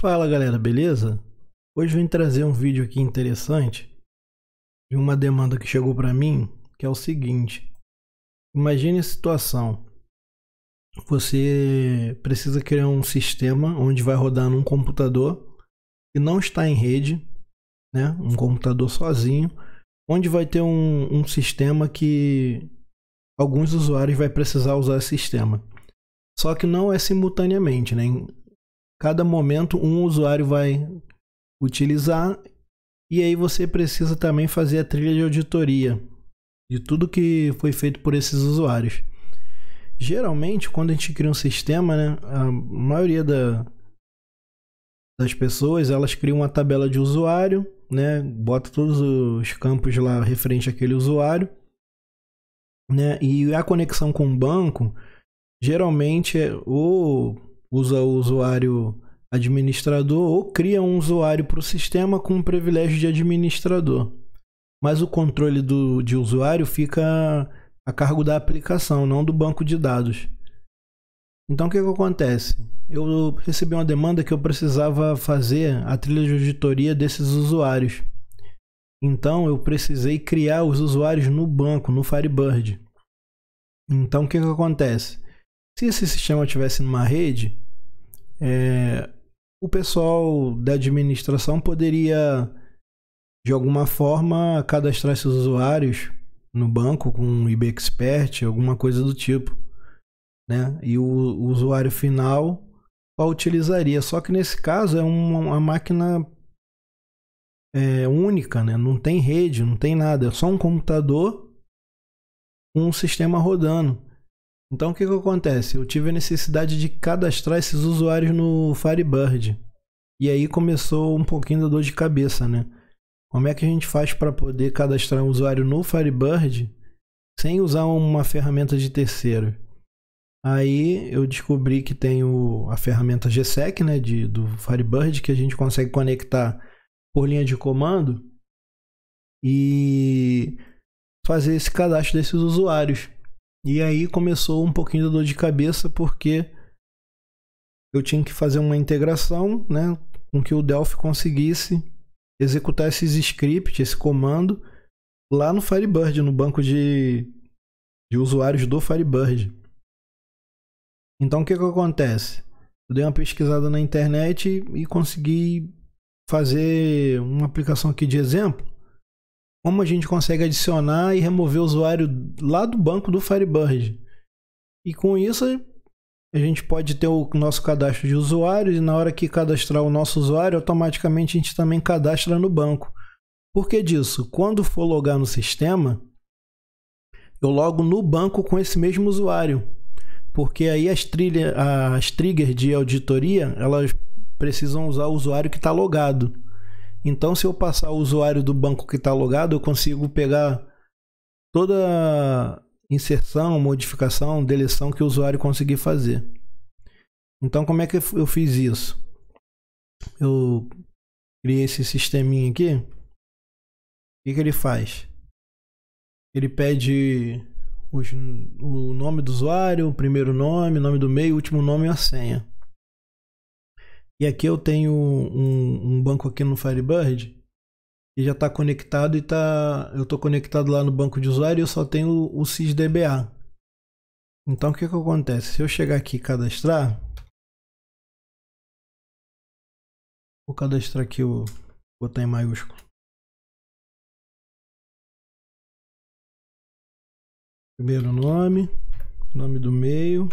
Fala galera, beleza? Hoje eu vim trazer um vídeo aqui interessante de uma demanda que chegou para mim, que é o seguinte: imagine a situação, você precisa criar um sistema onde vai rodar num computador que não está em rede, né? Um computador sozinho, onde vai ter um sistema que alguns usuários vai precisar usar esse sistema. Só que não é simultaneamente, né? Em cada momento um usuário vai utilizar. E aí você precisa também fazer a trilha de auditoria de tudo que foi feito por esses usuários. Geralmente, quando a gente cria um sistema, né, a maioria das pessoas, elas criam uma tabela de usuário, né, bota todos os campos lá referente àquele usuário, né, e a conexão com o banco, geralmente ou usa o usuário administrador ou cria um usuário para o sistema com o privilégio de administrador. Mas o controle de usuário fica a cargo da aplicação, não do banco de dados. Então o que acontece? Eu recebi uma demanda que eu precisava fazer a trilha de auditoria desses usuários. Então eu precisei criar os usuários no banco, no Firebird. Então o que acontece? Se esse sistema estivesse numa rede, o pessoal da administração poderia de alguma forma cadastrar esses usuários no banco com um IB Expert, alguma coisa do tipo, né? E o usuário final só utilizaria. Só que nesse caso é uma máquina única, né? Não tem rede, não tem nada, é só um computador com um sistema rodando. Então o que acontece? Eu tive a necessidade de cadastrar esses usuários no Firebird. E aí começou um pouquinho da dor de cabeça, né? Como é que a gente faz para poder cadastrar um usuário no Firebird sem usar uma ferramenta de terceiro? Aí eu descobri que tem a ferramenta GSEC, né, do Firebird, que a gente consegue conectar por linha de comando e fazer esse cadastro desses usuários. E aí começou um pouquinho da dor de cabeça, porque eu tinha que fazer uma integração, né, com que o Delphi conseguisse executar esses scripts, esse comando, lá no Firebird, no banco de usuários do Firebird. Então o que acontece? Eu dei uma pesquisada na internet e consegui fazer uma aplicação aqui de exemplo. Como a gente consegue adicionar e remover o usuário lá do banco do Firebird. E com isso a gente pode ter o nosso cadastro de usuários e na hora que cadastrar o nosso usuário, automaticamente a gente também cadastra no banco. Por que disso? Quando for logar no sistema, eu logo no banco com esse mesmo usuário. Porque aí as triggers de auditoria, elas precisam usar o usuário que está logado. Então, se eu passar o usuário do banco que está logado, eu consigo pegar toda inserção, modificação, deleção que o usuário conseguir fazer. Então, como é que eu fiz isso? Eu criei esse sisteminha aqui. O que ele faz? Ele pede o nome do usuário, o primeiro nome, nome do meio, o último nome e a senha. E aqui eu tenho um banco aqui no Firebird e já está conectado e eu estou conectado lá no banco de usuário e eu só tenho o sysdba. Então o que acontece? Se eu chegar aqui e cadastrar, vou cadastrar aqui, vou botar em maiúsculo. Primeiro nome, nome do meio,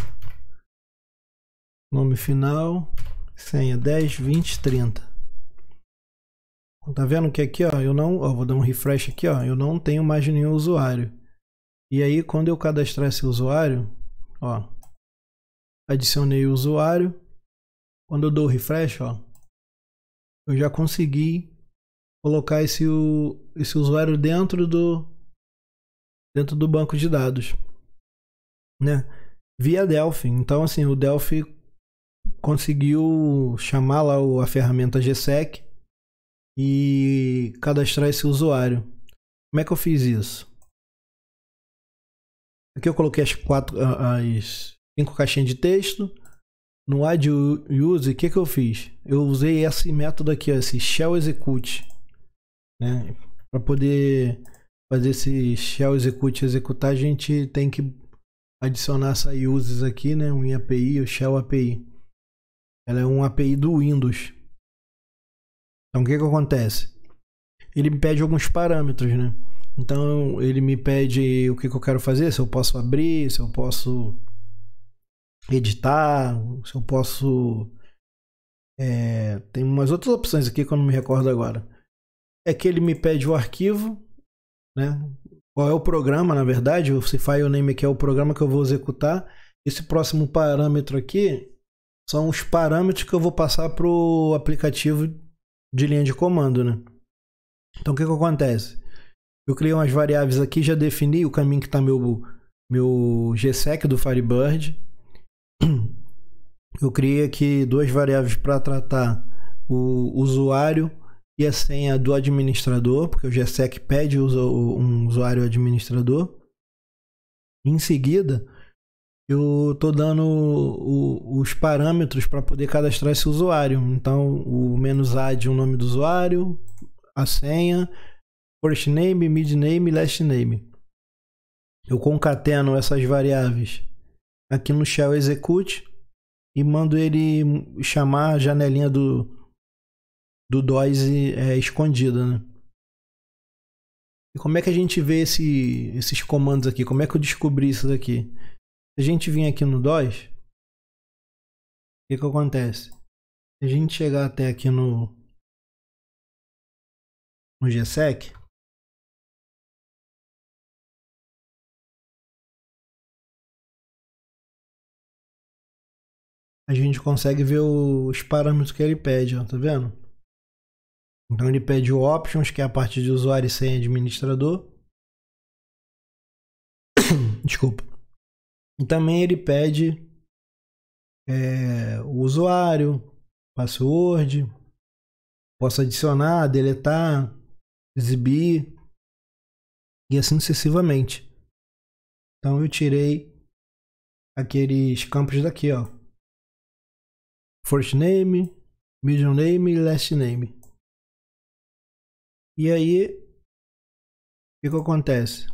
nome final, senha 10, 20, 30. Tá vendo que aqui, ó, eu não, ó, vou dar um refresh aqui, ó, eu não tenho mais nenhum usuário. E aí quando eu cadastrar esse usuário, ó, adicionei o usuário. Quando eu dou o refresh, ó, eu já consegui colocar esse usuário dentro do banco de dados, né? Via Delphi. Então, assim, o Delphi conseguiu chamar lá a ferramenta GSEC e cadastrar esse usuário. Como é que eu fiz isso? Aqui eu coloquei as 5 caixinhas de texto. no add use, o que eu fiz? Eu usei esse método aqui, ó, esse shell execute, né? Para poder fazer esse shell execute executar, a gente tem que adicionar essa uses aqui, né? Um API, o shell API. Ela é um API do Windows. Então o que acontece? Ele me pede alguns parâmetros, né? Então ele me pede o que eu quero fazer, se eu posso abrir, se eu posso editar, se eu posso... tem umas outras opções aqui que eu não me recordo agora. É que ele me pede o arquivo, né? Qual é o programa, na verdade, o file name aqui é o programa que eu vou executar. Esse próximo parâmetro aqui são os parâmetros que eu vou passar para o aplicativo de linha de comando, né? Então o que acontece? Eu criei umas variáveis aqui, já defini o caminho que está meu GSEC do Firebird. Eu criei aqui duas variáveis para tratar o usuário e a senha do administrador, porque o GSEC pede um usuário administrador. Em seguida, eu estou dando os parâmetros para poder cadastrar esse usuário. Então, o "-add", o nome do usuário, a senha, first name, mid name e last name. Eu concateno essas variáveis aqui no shell execute e mando ele chamar a janelinha do DOS escondida, né? E como é que a gente vê esses comandos aqui? Como é que eu descobri isso daqui? Se a gente vir aqui no DOS, o que acontece? Se a gente chegar até aqui no GSEC, a gente consegue ver os parâmetros que ele pede, ó, tá vendo? Então ele pede o options, que é a parte de usuário e senha administrador. Desculpa. E também ele pede o usuário, password, posso adicionar, deletar, exibir e assim sucessivamente. Então eu tirei aqueles campos daqui, ó. First name, middle name e last name. E aí, o que acontece?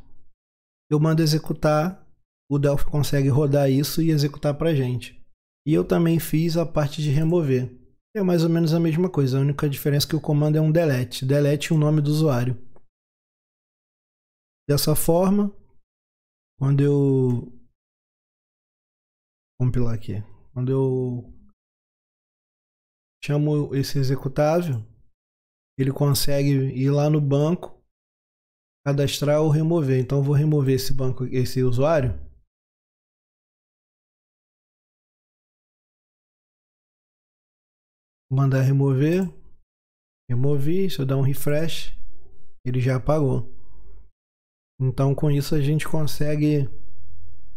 Eu mando executar, o Delphi consegue rodar isso e executar pra gente. E eu também fiz a parte de remover. É mais ou menos a mesma coisa, a única diferença é que o comando é um delete. Delete o nome do usuário. Dessa forma, quando eu... Vamos compilar aqui. Quando eu chamo esse executável, ele consegue ir lá no banco, cadastrar ou remover. Então eu vou remover esse usuário. Mandar remover. Removi, se eu dar um refresh, ele já apagou. Então com isso a gente consegue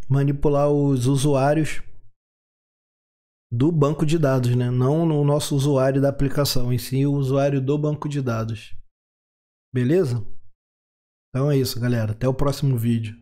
manipular os usuários do banco de dados, né? Não no nosso usuário da aplicação, em si o usuário do banco de dados. Beleza? Então é isso, galera. Até o próximo vídeo.